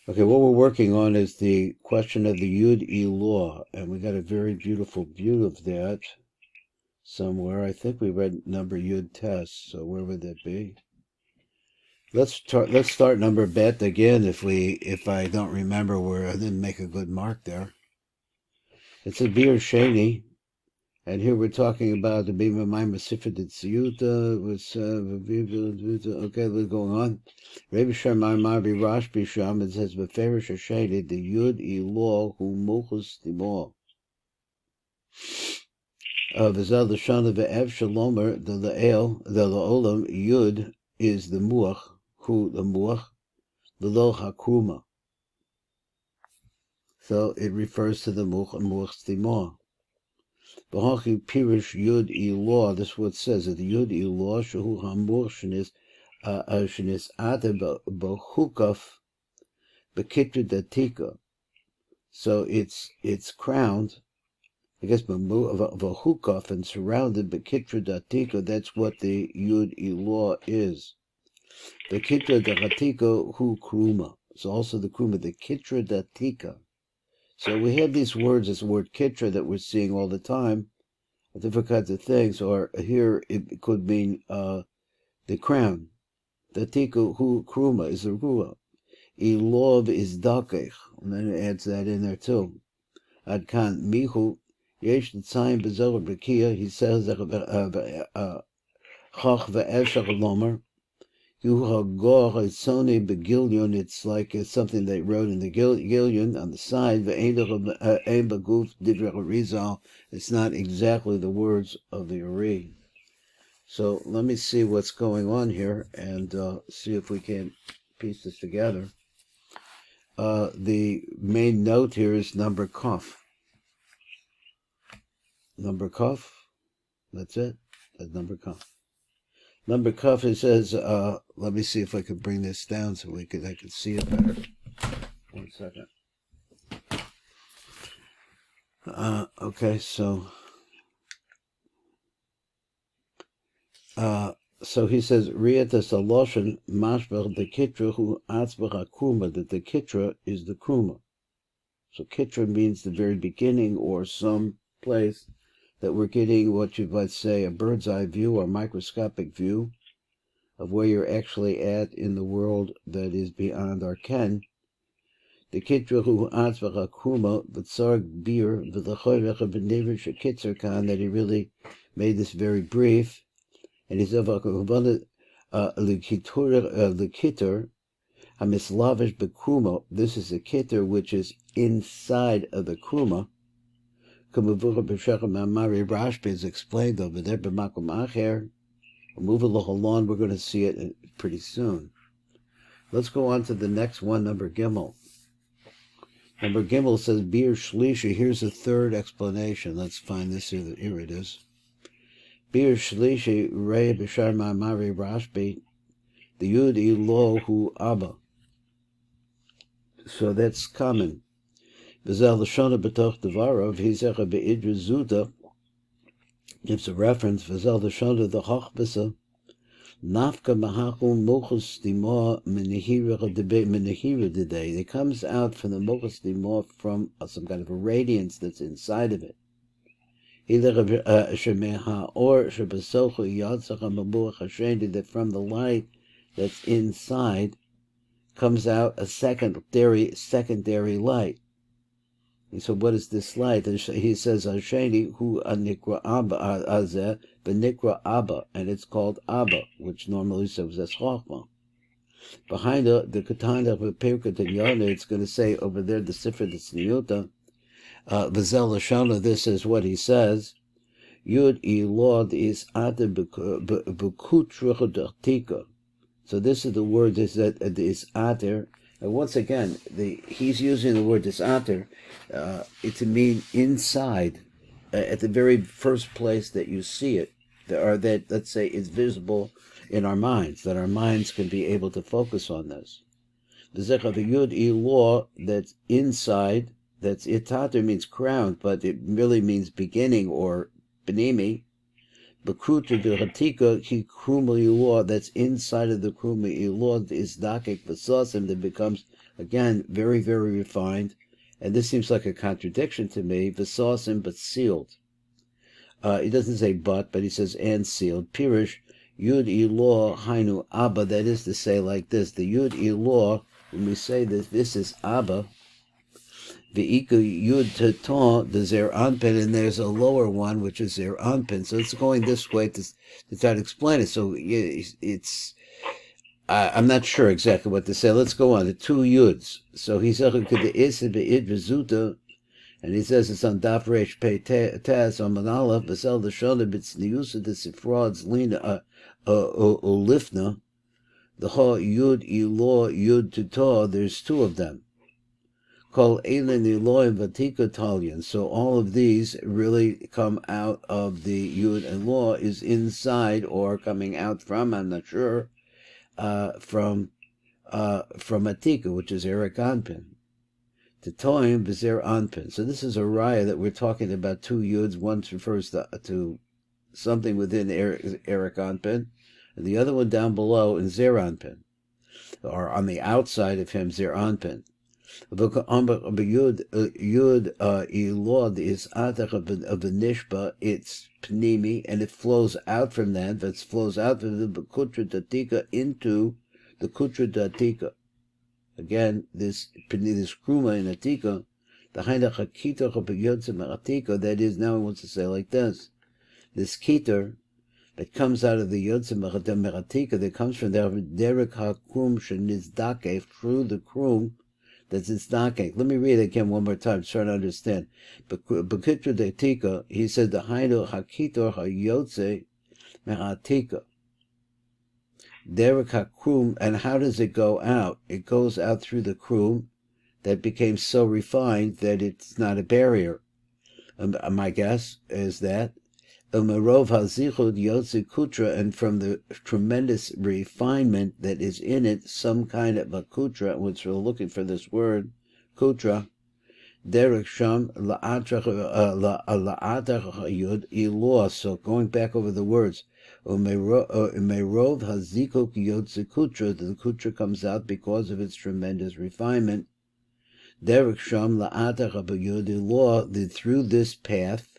Okay, what we're working on is the question of the Yud E law, and we got a very beautiful view of that somewhere. I think we read number Yud test, so where would that be? Let's start number bet again if I don't remember where I didn't make a good mark there. It's a Bir Sheni, and here we're talking about the Bima Maima Sifra Tziyuta was okay, let's go on. Rebbe Shemai Marbi Rashbi Sham, it says Beferish Sheni, the Yud Ilo Hu Muchus Timo. V'zel the Shana Ve'ev Shalomer, the La'el, the La'olam, Yud is the Muach, Hu the Muach, the Lo Hakruma. So it refers to the Muach and Muach Timo. B'hachi Pirish Yud Ilo, this is what it says, that the Yud Ilo, Shehu HaMuach Shenis Ate B'hukaf B'kitra Datika. So it's crowned, I guess, B'hukaf and surrounded B'kitra Datika. That's what the Yud Ilo is. B'kitra Datika Hu Kruma. It's also the Kruma, the Kitra Datika. So we have these words, this word Kitra that we're seeing all the time, different kinds of things, or here it could mean the crown. Datika Hu Kruma is the Ruah. Ilov is Dakech, and then it adds that in there too. Adkan Mihu, Yesh Tzayim Bezel Bekia, he says, Chach Ve'eshach Lomer, Yuhagor Sony Begilion, it's like something they wrote in the Gilion on the side, Ve'en Baguf Didra Rizal, it's not exactly the words of the Uri. So let me see what's going on here and see if we can piece this together. The main note here is number Kaf. Number Kaf, that's it. That's number Kaf. Number Kaf, it says, let me see if I can bring this down so I can see it better. 1 second. Okay, so he says, Riyatas Aloshan Mashbach the Kitra hu Atzbach Kruma, that the Kitra is the Kruma. So Kitra means the very beginning or some place that we're getting what you might say a bird's eye view or microscopic view of where you're actually at in the world that is beyond our ken. The Kitra hu Atzbach Kruma, the Tsarg Bir, the Choyrech B'Nevish Kitzer Khan, that he really made this very brief. And he said, the kitter, hamislavish bekruma, this is a kitter which is inside of the kruma. Rashbi is explained over there, b'makom acher. We'll move a little along, we're going to see it pretty soon. Let's go on to the next one, number Gimel. Number Gimel says, Bir Shlisha, here's a third explanation. Let's find this here, here it is. Bir Shlishi Rei B'Shar Ma'amari Rashbi, the Yud Ilo Hu Abba. So that's common. V'zel L'shona B'toch Devarav, Hizecha Be'idra Zuta, gives a reference, V'zel L'shona the Hochbesa, Nafka Mahachum Mochus Dimo Menehira Dede. It comes out from the Mochus Dimo from some kind of a radiance that's inside of it. That from the light that's inside comes out a secondary light. And so what is this light? And he says, Hasheni hu anikra Abba azeh benikra Abba, and it's called Abba, which normally says as Chachma. Behind the katana of a Pirkei Tanyana, it's going to say over there the Sifra Tziyuta. V'zel Lashana, this is what he says. Yud Elod is Ate B'kutrach. So this is the word that is Ater. And once again, he's using the word disater to mean inside, at the very first place that you see it, or that, let's say, is visible in our minds, that our minds can be able to focus on this. The Zecha Yud Elor, that's inside. That's itater means crowned, but it really means beginning or benimi. Bakruta de hatika ki kruma ilor, that's inside of the kruma ilor is dakik v'sasim, that becomes Again, very, very refined. And this seems like a contradiction to me. V'sosim, but sealed. He doesn't say but he says and sealed. Pirish, Yud Elor Hainu Abba. That is to say like this. The Yud Elor, when we say that this is Abba, the Iku Yud Taton, the Zer Anpin, and there's a lower one, which is Zer Anpin. So it's going this way to try to explain it. So it's, I'm not sure exactly what to say. Let's go on. The two Yuds. So he said, and he says it's on Daf Reish Pei Taz on Manala, Basel the Shona Bitsniusa the Sifrad's Lina Olifna, the Ha Yud Elor Yud Tutor, there's two of them. Called Elin Elor and Vatika Talian. So all of these really come out of the Yud and Law is inside or coming out from, I'm not sure, from Atika, which is Eric Anpin. To Toim Bezer Anpin. So this is a raya that we're talking about two yuds. One refers to something within Eric Anpin, and the other one down below in Zer Anpin, or on the outside of him, Zer Anpin. Yud Elod is atach of the nishba. It's pnimi, and it flows out from that. That flows out from the kutra datika into the kutra datika. Again, this kruma in Atika, the haina chakita chapayotze Atika, that is, now he wants to say like this. This keter that comes out of the yotze Atika, that comes from the derek hakrum shenizdake, through the krum that's izdake. Let me read it again one more time, trying to understand. Bekitra de Atika, he said the haina hakitor hayotze Atika. Derek HaKrum, and how does it go out? It goes out through the Krum that became so refined that it's not a barrier. My guess is that Umerov HaZichud Yotze Kutra, and from the tremendous refinement that is in it, some kind of a Kutra, which we're looking for this word, Kutra, Derek Sham La'atach Yud Elor. So going back over the words, Umerov Hazikok Yotze Kutra, the Kutra comes out because of its tremendous refinement. Derek Sham La'atach Yud Elor, through this path,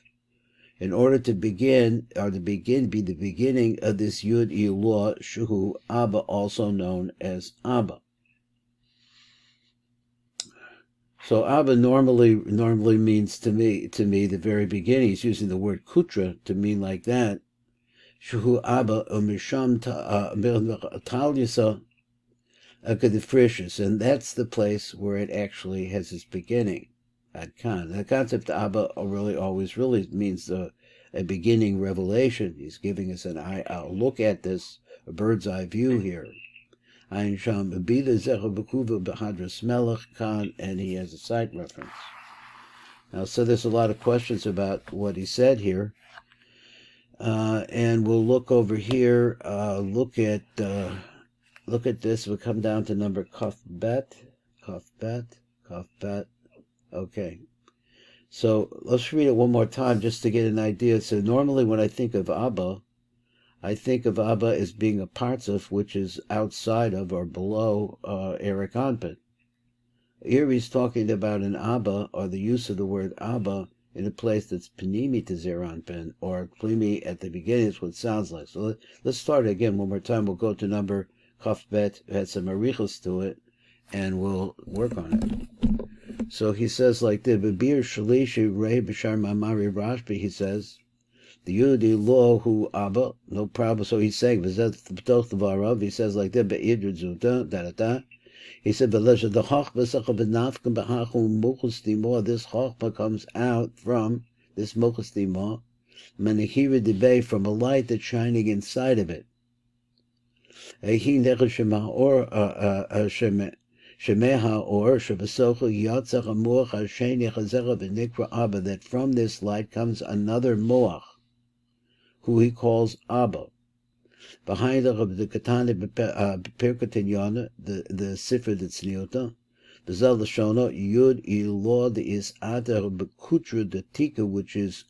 in order to begin, or to be the beginning of this Yud Elor, Shuhu Abba, also known as Abba. So Abba normally means to me the very beginning. He's using the word kutra to mean like that. Shuhu Abba umisham talyasa akadifrishus, and that's the place where it actually has its beginning. Adkan. The concept of Abba really means a beginning revelation. He's giving us a look at this, a bird's eye view here. And he has a site reference. Now, so there's a lot of questions about what he said here. And we'll look over here, look at this. We'll come down to number Kaf Bet. Okay. So let's read it one more time just to get an idea. So normally when I think of Abba, I think of Abba as being a partzuf, which is outside of or below Eric Anpin. Here he's talking about an Abba, or the use of the word Abba, in a place that's Panimi to Zer Anpin, or Plimi at the beginning is what it sounds like. So let's start again one more time. We'll go to number Kaf Bet, had some arichos to it, and we'll work on it. So he says like this, B'bir Shalishi Rei B'shar Mamari Rashbi, he says, the Yudi law who Abba, no problem. So he's saying, he says like that, Be'idr Zuta, da. He said, this chachma comes out from this mochus dima, menachira debay, from a light that's shining inside of it. That from this light comes another moach, who he calls Abba. Behind the Katana Pirkatinyana, the SIFRA that's Niota, the Zalashona, Yud Elod is Adar Bekutra the Tika, which is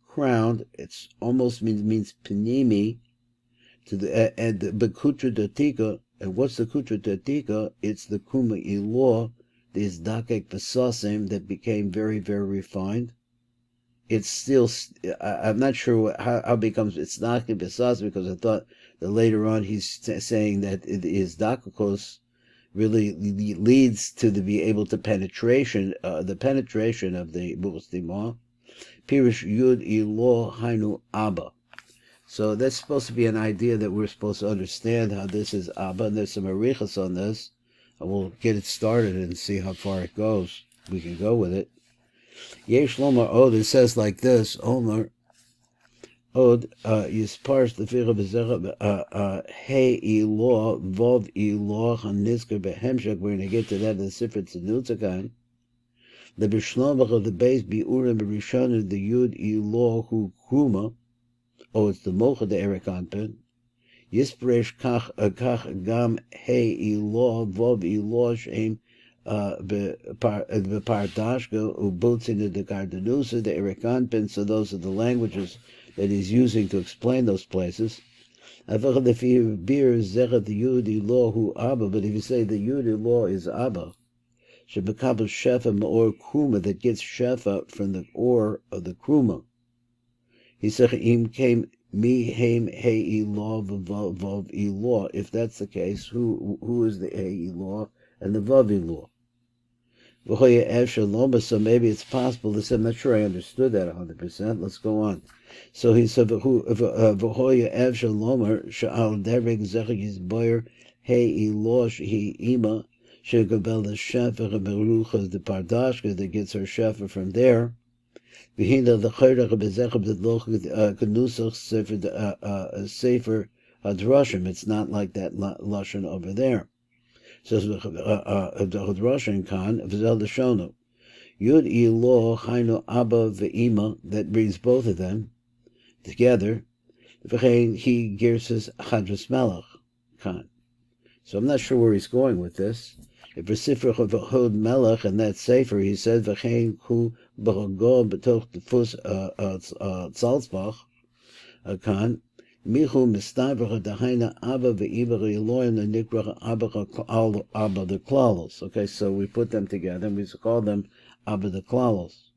crowned. It's almost means Panimi to the and the Bekutra the Tika, And what's the Kutra Tatika? It's the Kuma Ilah, the Izdakek Vasasim that became very, very refined. It's still, I'm not sure how it becomes Izdakek Vasasim, because I thought that later on he's saying that it is Izdakekos really leads to be able to the penetration of the Mukhstima. Pirish Yud Ilah Hainu Abba. So that's supposed to be an idea that we're supposed to understand how this is Abba, and there's some arichas on this, and we'll get it started and see how far it goes. We can go with it. Yesh Lomar Od, it says like this, Omer Od, Yispars the Fira Bezerah, Hey Ilah, Vov Ilah, Hanizker Behemshek, we're going to get to that in the SIFRA Tzedutzakan. The Bishlomach of the base, Bi'urim Berishon, the Yud Ilah, Hu Kruma, it's the Mocha de Erik Anpen. Yispresh kach gam he Ilah vov Ilah shem bepardashka ubotzin de Gardanusa de Erik Anpen. So those are the languages that he's using to explain those places. Avach if you beer zechat the Yud Ilah hu Abba, but if you say the Yud Ilah is Abba, shebekabel shefa or kruma, that gets shefa from the ore of the kruma. He said, "Im came mi heim hey Ilah vav Ilah." If that's the case, who is the hey Ilah and the vav Ilah? V'hoya efshalom. So maybe it's possible. This, I'm not sure I understood that 100%. Let's go on. So he said, "V'hoya efshalom sha'al derek zechik yizboyer hey Ilah shehi ima shegabel the shefer beruchas the pardashka that gets her shefer from there." V'hina the chayrach bezechab the loch kenusach sefer hadrashim. It's not like that lashon over there. So the hadrashim kan v'zel l'shono Yud Ilah Hainu Abba ve'ima, that brings both of them together. V'chein he gerses Hadras Melech kan. So I'm not sure where he's going with this. If it's SIFRA Hod Melech and that Sefer, he said v'chein hu b'chagol b'toch tefus tzalzbach kan michu mistavrach dahaina Abba ve'ima re'eloim l'nikrach Abba the Klalos. Okay, so we put them together and we call them Abba the Klalos.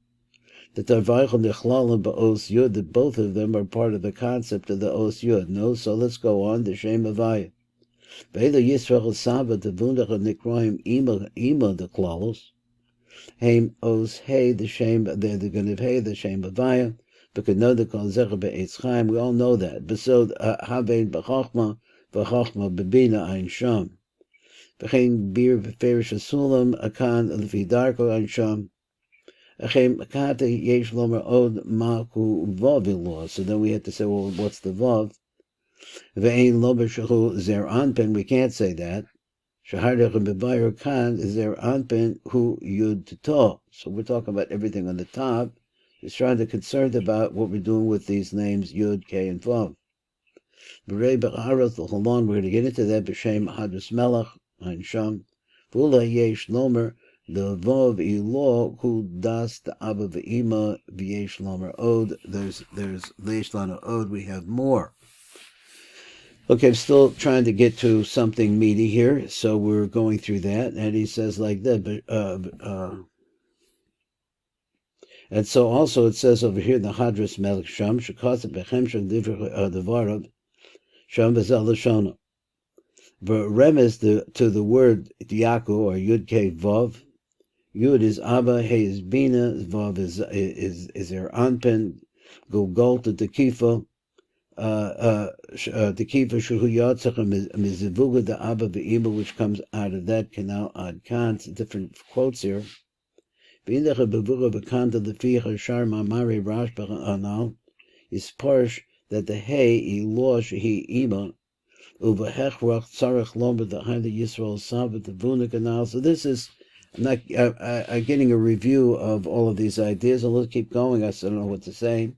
The Tarvaychel Nechlalim ba'os Yud, that both of them are part of the concept of the Os Yud. No, so let's go on. The Shem Avaya. Ve'ela Yisrael Saba the Vundach Nikroim Ima the Klalos. Haim Os Hey the Shem. They're going to pay the Shem Avaya. Because no the Kol Zecher be'Etz Chaim. We all know that. Besod Havein b'Chachma v'Chachma b'Bina Ein Sham. V'chein Bir v'Ferish Asulam Akan Lefi Darko Ein Sham. So then we had to say, well, what's the vav? We can't say that. So we're talking about everything on the top. He's trying to concerned about what we're doing with these names Yud, K, and Vav. We're going to get into that. B'Shem Hadras Melech Ein Sham. V'ula Yesh Lomer. The Vav Ilah who das the Abba ve'ima v'yesh lamer od. There's leish lana od. We have more. Okay, I'm still trying to get to something meaty here, so we're going through that. And he says like that, and so also it says over here the Hadras Melech Sham shekaseh bechem shel devarav Sham v'zel l'shona. Remes to the word Diaku or Yud K Vav. Yud is Abba, He is Bina, Vav is their Anpen, Golgolta Tekifa, Tekifa Shuhu Yatzach, Mizivuga the Abba Ve'ima, which comes out of that canal ad Kant, different quotes here. V'indacha Bevuga Bekanta Leficha Shar Mamari Rashbach Anal is Parsh that the He Ilah Shehi Ima, Uvahechrach Tzarech Lomba the Haida Yisrael Sabbath the Vuna canal. So this is. I'm not getting a review of all of these ideas, and let's keep going. I don't know what to say.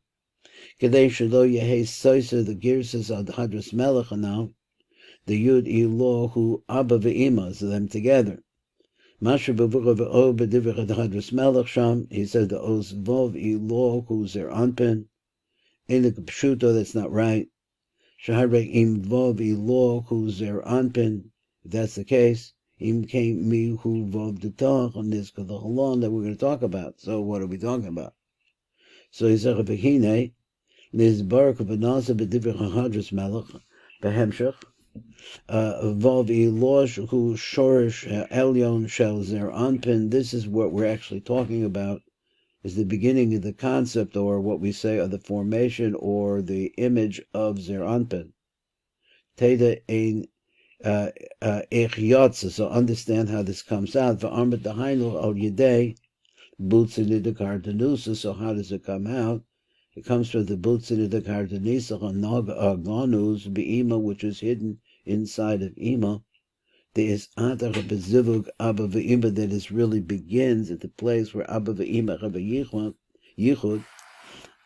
Kadesh Shelo Yehei Soiser, the Girsas of the Hadras Melech now, the Yud Ilah who Abba ve'ima, so them together. Masher Bavura ve'o b'divrich the Hadras Melech Sham, he said the Os Vov Ilah who's their Anpen. In the Pshuto, that's not right. Shaharek Im Vov Ilah who's their Anpen. If that's the case, Im came me who vov the tach on this the halon that we're going to talk about. So what are we talking about? So he said, "V'hine nizbark v'nasa b'divrei hahadras melech behemshech vov ilosh hu shorish elyon shel zer anpin." This is what we're actually talking about. Is the beginning of the concept, or what we say, of the formation or the image of zer anpin. Teda ein so understand how this comes out. So how does it come out? It comes from the butzin the kartanisa ganus beima, which is hidden inside of ima. There is antar bezivug abba ve'ima that is really begins at the place where abba ve'ima have a yichud.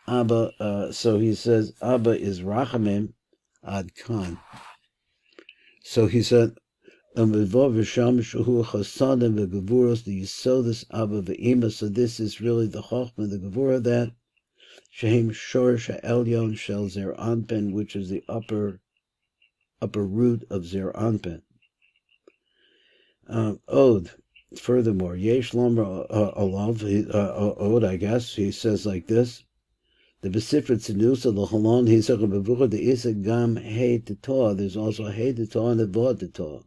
Abba, so he says Abba is rachamim ad kan. So he said, so this is really the chokhmah, the gevura, that shehem shorish ha'elyon shel zer anpin, which is the upper root of zer anpin. Od. Furthermore, yesh lomer alav od. I guess he says like this: the SIFRA tzenusa the halon he said bevura the isa gam hey tetoah. There's also hey tetoah and a vod tetoah.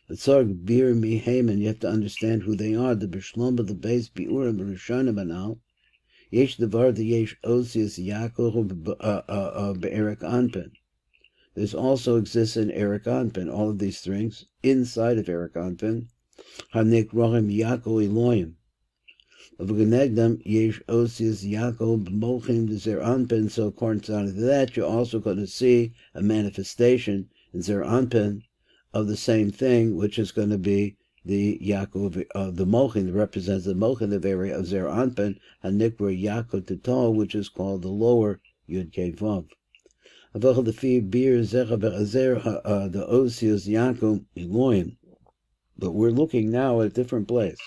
The tzarg bir mi Haman, you have to understand who they are. The b'shlomba, the base bi'urim b'rishonim anal. Yesh devar the yesh osius Yaakov be'erik anpin. There's also exists in Erik anpin. All of these things inside of Erik anpin. Hanik rohim Yaakov Elohim. Of Genegdam yesh osius Yaakov b'mochim zer anpin. So according to that, you're also going to see a manifestation in zer anpin of the same thing, which is going to be the Yaakov of the Mochin, that represents the Mochin of area of Zer Anpin, and Nikra Yaakov Titol, which is called the lower Yud Kei Vav. Avachal the Fi Bir Zecha Be'azer the Osius Yaakov Elohim. But we're looking now at a different place.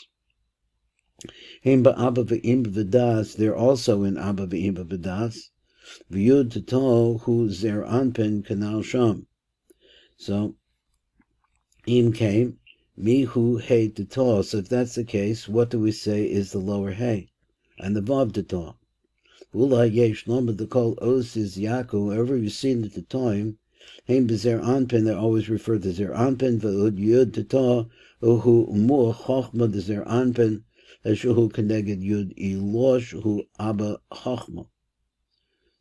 Him Ba'Abba Ve'im V'das, they're also in Abba Ve'im V'das. V'Yud Titol Hu Zer Anpin Kanal Sham. So Im came, mi hu hey titol. So if that's the case, what do we say is the lower hey and the vav titol? Ula yesh lomba the kol os is Yaakov. Wherever you see the titoim, heim bezer anpin, they always refer to zer anpin. V'ud yud titol uhu umur chochma the zer anpin eshuhu keneged yud ilosh hu abba chochma.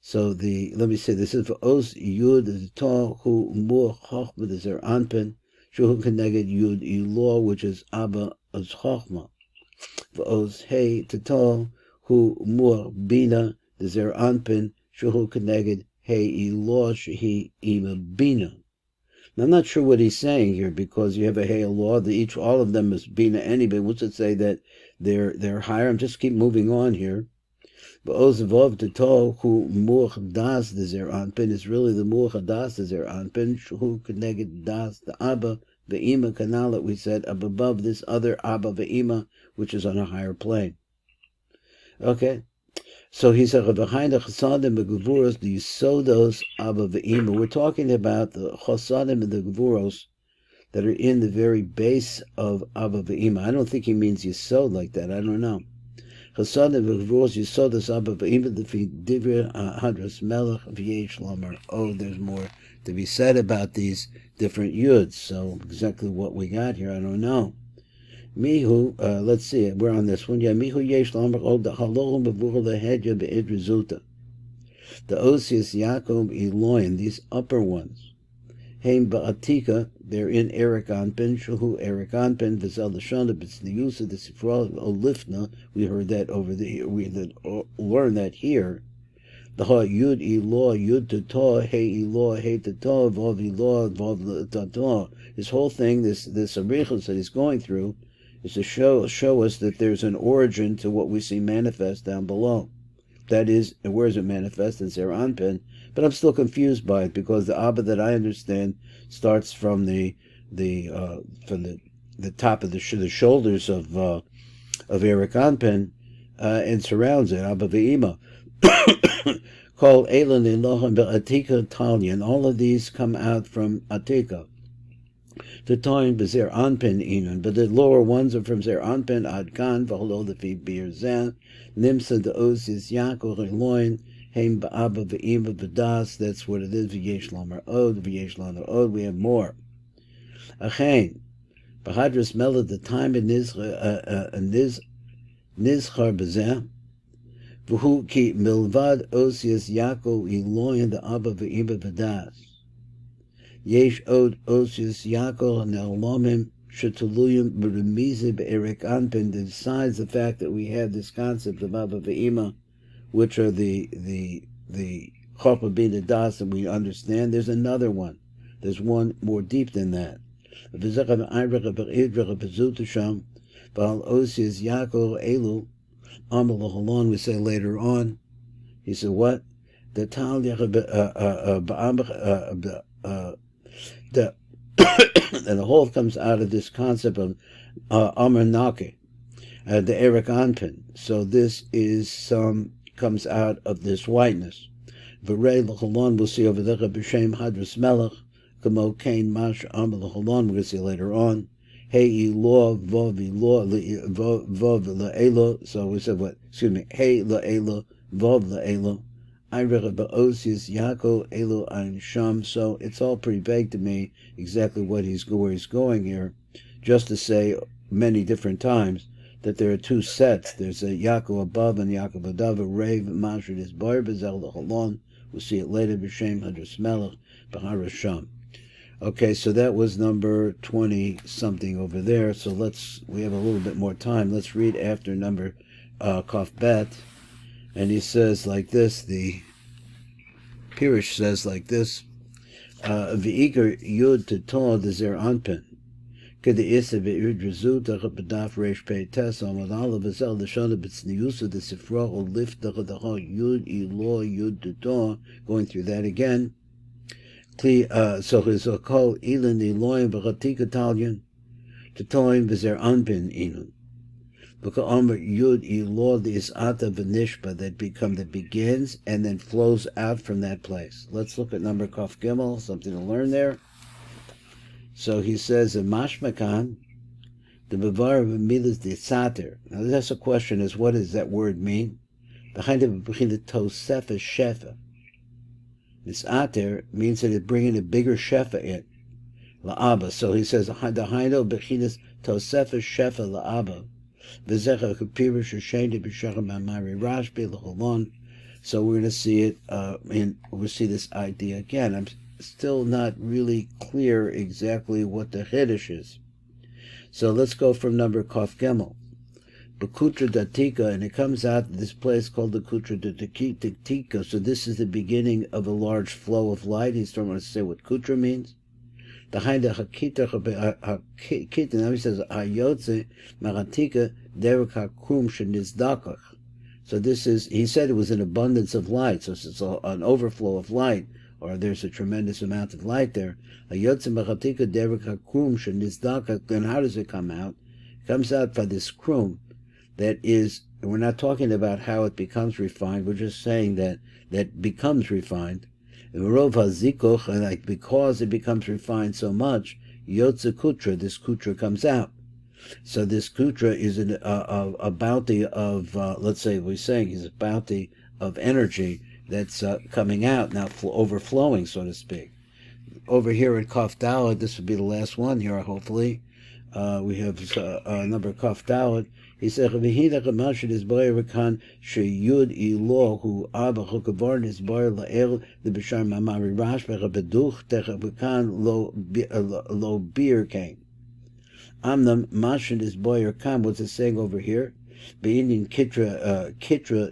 So let me say this is for os yud titol hu umur chochma the zer anpin. Shuhu Keneged Yud Ilo, which is Abba as Chochma. V'oz Hey Titol Hu Mur Bina, the Zer Anpin, Shuhu Keneged Hey Ilo Shehi Ima Bina. Now I'm not sure what he's saying here, because you have a Hey Ilo, all of them is Bina anyway. What's it say that they're higher? I'm just keep moving on here. V'oz Vov Titol Hu Mur Das, the Zer Anpin, is really the Mur Das, the Zer Anpin, Shuhu Keneged Das, the Abba Ve'ima canal that we said up above this other Abba Ve'ima, which is on a higher plane. Okay, so he said behind the Chasadim and Gevuros, the Yisodos Abba Ve'ima. We're talking about the Chasadim and the Gevuros that are in the very base of Abba Ve'ima. I don't think he means Yisod like that. I don't know. Chasadim and Gevuros Yisodos Abba Ve'ima the Divya Hadras Melech V'yesh Lamer. Oh, there's more to be said about these different yuds. So exactly what we got here, I don't know. Mihu, let's see, we're on this one. Yeah, Mihu yesh lamer od the halol bevur lehedya be'idrizuta. The Osius Yaakov Elohim, these upper ones. Heim ba'atika, they're in Erik Anpin, Shuhu Erik Anpin, V'zel Lashon, it's the use of the SIFRA Olifna. We heard that over the, we learned that here. The ha yud ilo yud tatoah hey ilo hey tatoah vav ilo vav tatoah. This whole thing, this arichos that he's going through, is to show us that there's an origin to what we see manifest down below. That is, where is it manifest? In Zer Anpin. But I'm still confused by it, because the Abba that I understand starts from the top of the shoulders of Erik Anpin and surrounds it. Abba Ve'ima. Called Elon Elohim Be'atika Talia, and all of these come out from Atika. The time bezer anpin inun, but the lower ones are from zer anpin ad kan v'holo lefi bir zeh nimsa the osis Yaakov eloin heim ba'aba v'ima v'das. That's what it is. V'yesh lamer od. We have more. Achein b'hadras melad the time in nizchar bezeh v'hu ki milvad osis Yaakov eloin the abba v'ima v'das. Yesh od osius Yaakov ne'olamim shetuluyim b'remize be'erik anpin. Besides the fact that we have this concept of Abba ve'ima, which are the chorpa bina das that we understand, there's another one. There's one more deep than that. V'zechah v'ayrecha v'idrecha v'zutasham v'al osius Yaakov elu amal l'holon. We say later on. He said what? The tal and the whole comes out of this concept of Amar Nake, the Erik Anpin. So this is comes out of this whiteness. V'rei l'cholon, we'll see over there, b'shem hadras melech, kamo kain mash amar l'cholon, we're going to see later on. Hey ilo vov la'elo. So we said what? Excuse me. Hey la'elo vov la'elo. So it's all pretty vague to me exactly where he's going here. Just to say many different times that there are two sets. There's a Yaakov above and Yaakov above. A rave mashrid is bar bezel l'cholon. We'll see it later. B'shem hadras melech b'har sham. Okay, so that was number 20 something over there. So we have a little bit more time. Let's read after number Kaf Bet. And he says like this, the Pirish says like this, V'ikar yud to the zer anpin, k'de isa v'ir drezu tachat b'daf reish pei tes amad alav v'zel l'shana b'tzniusa the SIFRA or lift tachat yud ilo yud to, going through that again. So his call ilin iloyim v'chatik Italian to toim v'zer anpin inun. Yud Elor the Isata V'nishba that begins and then flows out from that place. Let's look at number Kaf Gimel, something to learn there. So he says in Mashmakan, the Bavar of Milas the Sater. Now that's a question: is what does that word mean? Behind the Tosefa Shefa. This Ater means that it's bringing a bigger Shefa in. La'aba. So he says the Haino Bechinas Tosefa Shefa La'aba. So we're going to see it, we'll see this idea again. I'm still not really clear exactly what the Hiddish is. So let's go from number Kaf Gimel. Bekutra Datika, and it comes out of this place called the Kutra Datika. So this is the beginning of a large flow of light. He's trying to say what Kutra means. Now he says Hayotze Maratika Derek Krum Shenizdakach. So this is, he said it was an abundance of light, so it's an overflow of light, or there's a tremendous amount of light there. Hayotze Maratika Derek Krum Shenizdakach. Then how does it come out? It comes out by this krum that is, we're not talking about how it becomes refined, we're just saying that becomes refined. And like because it becomes refined so much, Yotze Kutra, this Kutra comes out. So this Kutra is a bounty of, let's say we're saying is a bounty of energy that's coming out, now overflowing, so to speak. Over here at Kaf Daled, this would be the last one here, hopefully. We have number Kaf Daled. He said, "V'hina kamashid is boyer v'kan sheyud ilo hu abba chukavarn is boyer lael the b'shar mamari rash v'chabeduch techa v'kan lo beer came. Amnam mashid is boyer kam." What's it saying over here? Be'inin kitra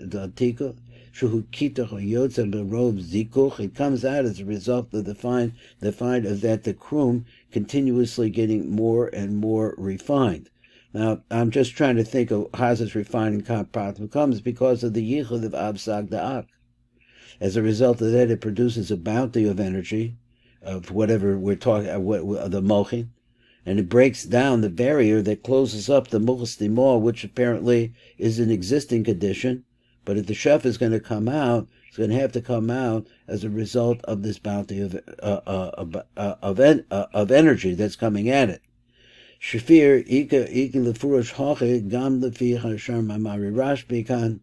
datika shuhu kitach yotza b'rov zikuch. It comes out as a result of the find of that the krum continuously getting more and more refined. Now, I'm just trying to think of how this refining process becomes because of the yichud of Absag Da'ak. As a result of that, it produces a bounty of energy, of whatever we're talking about, the mochin, and it breaks down the barrier that closes up the muchas timor, which apparently is an existing condition, But if the chef is going to come out, it's going to have to come out as a result of this bounty of energy that's coming at it. Shafir ika lefurosh hoche gam lefi hashar mamari rashbi kan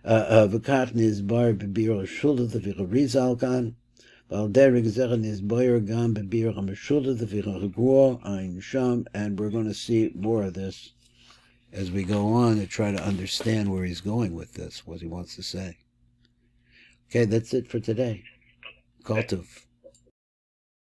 v'kach nizbar bebir shulda lefi rizal kan val derek zeren nizbar gam bebir hamashulda lefi hagruah ein sham. And we're going to see more of this as we go on to try to understand where he's going with this, what he wants to say. Okay, that's it for today. Kol tov.